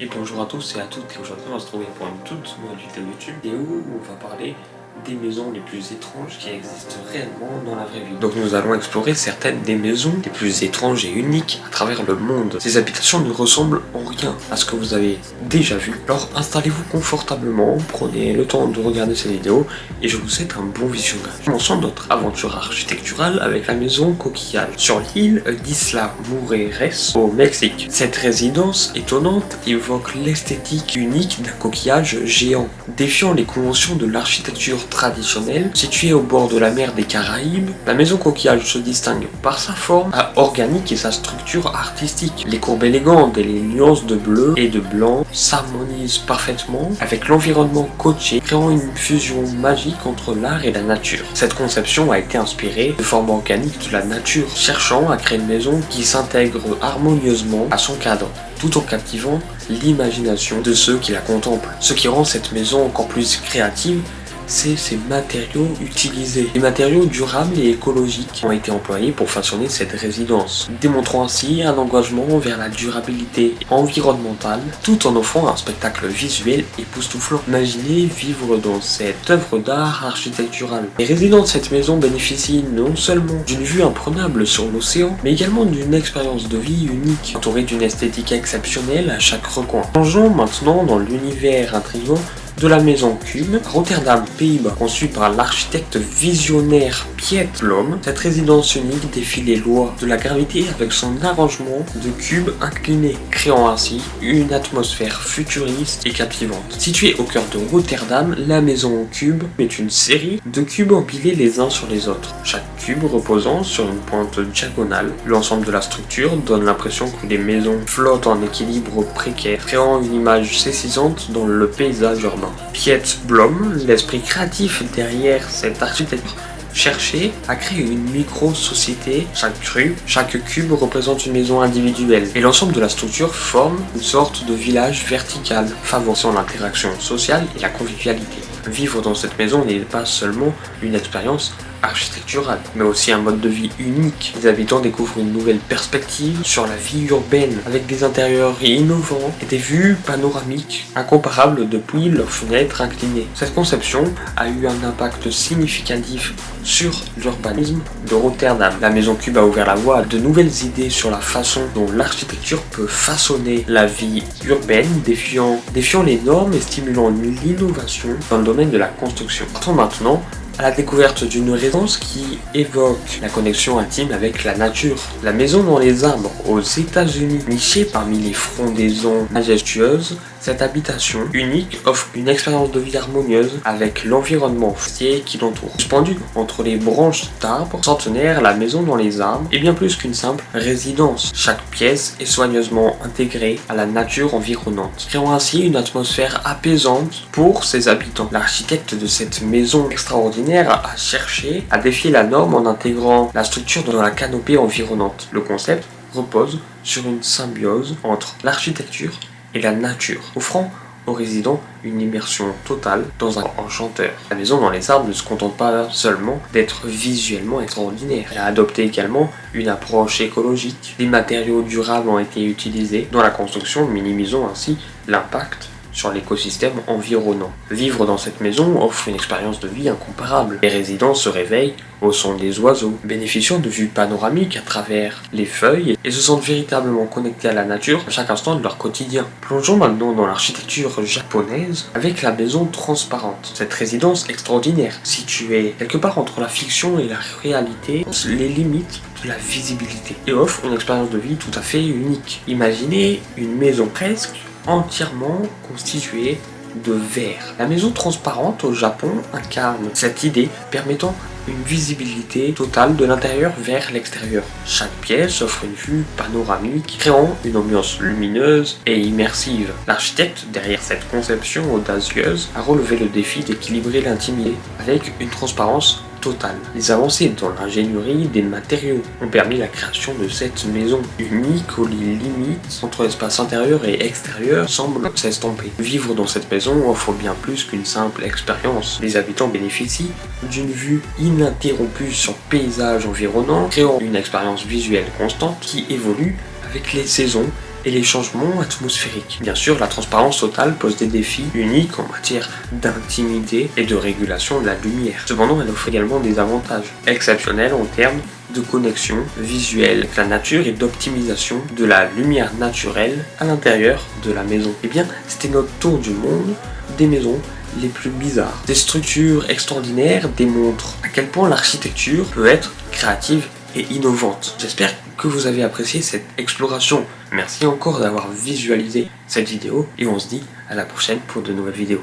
Et bonjour à tous et à toutes, et aujourd'hui on va se retrouver pour une toute nouvelle vidéo YouTube où on va parler des maisons les plus étranges qui existent réellement dans la vraie vie. Donc nous allons explorer certaines des maisons les plus étranges et uniques à travers le monde. Ces habitations ne ressemblent en rien à ce que vous avez déjà vu. Alors installez-vous confortablement, prenez le temps de regarder cette vidéo et je vous souhaite un bon visionnage. Commençons notre aventure architecturale avec la maison Coquillage sur l'île d'Isla Mujeres au Mexique. Cette résidence étonnante évoque l'esthétique unique d'un coquillage géant, défiant les conventions de l'architecture traditionnelle. Située au bord de la mer des Caraïbes, la maison Coquillage se distingue par sa forme organique et sa structure artistique. Les courbes élégantes et les nuances de bleu et de blanc s'harmonisent parfaitement avec l'environnement côtier, créant une fusion magique entre l'art et la nature. Cette conception a été inspirée de formes organiques de la nature, cherchant à créer une maison qui s'intègre harmonieusement à son cadre, tout en captivant l'imagination de ceux qui la contemplent. Ce qui rend cette maison encore plus créative, c'est ses matériaux utilisés. Les matériaux durables et écologiques ont été employés pour façonner cette résidence, démontrant ainsi un engagement vers la durabilité environnementale, tout en offrant un spectacle visuel époustouflant. Imaginez vivre dans cette œuvre d'art architecturale. Les résidents de cette maison bénéficient non seulement d'une vue imprenable sur l'océan, mais également d'une expérience de vie unique, entourée d'une esthétique exceptionnelle à chaque recoin. Plongeons maintenant dans l'univers intrigant de la maison Cube, à Rotterdam, Pays-Bas. Conçue par l'architecte visionnaire Piet Blom, cette résidence unique défie les lois de la gravité avec son arrangement de cubes inclinés, créant ainsi une atmosphère futuriste et captivante. Située au cœur de Rotterdam, la maison Cube est une série de cubes empilés les uns sur les autres, chaque cube reposant sur une pointe diagonale. L'ensemble de la structure donne l'impression que les maisons flottent en équilibre précaire, créant une image saisissante dans le paysage urbain. Piet Blom, l'esprit créatif derrière cette architecture, cherchait à créer une micro-société. Chaque cube représente une maison individuelle et l'ensemble de la structure forme une sorte de village vertical, favorisant l'interaction sociale et la convivialité. Vivre dans cette maison n'est pas seulement une expérience architecturale, mais aussi un mode de vie unique. Les habitants découvrent une nouvelle perspective sur la vie urbaine, avec des intérieurs innovants et des vues panoramiques incomparables depuis leurs fenêtres inclinées. Cette conception a eu un impact significatif sur l'urbanisme de Rotterdam. La maison Cube a ouvert la voie à de nouvelles idées sur la façon dont l'architecture peut façonner la vie urbaine, défiant les normes et stimulant l'innovation dans le domaine de la construction. Partons maintenant à la découverte d'une résidence qui évoque la connexion intime avec la nature. La maison dans les arbres aux États-Unis, nichée parmi les frondaisons majestueuses, cette habitation unique offre une expérience de vie harmonieuse avec l'environnement forestier qui l'entoure. Suspendue entre les branches d'arbres centenaires, la maison dans les arbres est bien plus qu'une simple résidence. Chaque pièce est soigneusement intégrée à la nature environnante, créant ainsi une atmosphère apaisante pour ses habitants. L'architecte de cette maison extraordinaire a cherché à défier la norme en intégrant la structure dans la canopée environnante. Le concept repose sur une symbiose entre l'architecture et la nature, offrant aux résidents une immersion totale dans un enchanteur. La maison dans les arbres ne se contente pas seulement d'être visuellement extraordinaire. Elle a adopté également une approche écologique. Des matériaux durables ont été utilisés dans la construction, minimisant ainsi l'impact sur l'écosystème environnant. Vivre dans cette maison offre une expérience de vie incomparable. Les résidents se réveillent au son des oiseaux, bénéficiant de vues panoramiques à travers les feuilles et se sentent véritablement connectés à la nature à chaque instant de leur quotidien. Plongeons maintenant dans l'architecture japonaise avec la maison transparente. Cette résidence extraordinaire, située quelque part entre la fiction et la réalité, les limites de la visibilité et offre une expérience de vie tout à fait unique. Imaginez une maison presque entièrement constituée de verre. La maison transparente au Japon incarne cette idée permettant une visibilité totale de l'intérieur vers l'extérieur. Chaque pièce offre une vue panoramique, créant une ambiance lumineuse et immersive. L'architecte, derrière cette conception audacieuse, a relevé le défi d'équilibrer l'intimité avec une transparence totale. Les avancées dans l'ingénierie des matériaux ont permis la création de cette maison unique où les limites entre l'espace intérieur et extérieur semblent s'estomper. Vivre dans cette maison offre bien plus qu'une simple expérience. Les habitants bénéficient d'une vue ininterrompue sur le paysage environnant, créant une expérience visuelle constante qui évolue avec les saisons et les changements atmosphériques. Bien sûr, la transparence totale pose des défis uniques en matière d'intimité et de régulation de la lumière. Cependant, elle offre également des avantages exceptionnels en termes de connexion visuelle avec la nature et d'optimisation de la lumière naturelle à l'intérieur de la maison. Eh bien, c'était notre tour du monde des maisons les plus bizarres. Des structures extraordinaires démontrent à quel point l'architecture peut être créative et innovante. J'espère que vous avez apprécié cette exploration. Merci encore d'avoir visualisé cette vidéo et on se dit à la prochaine pour de nouvelles vidéos.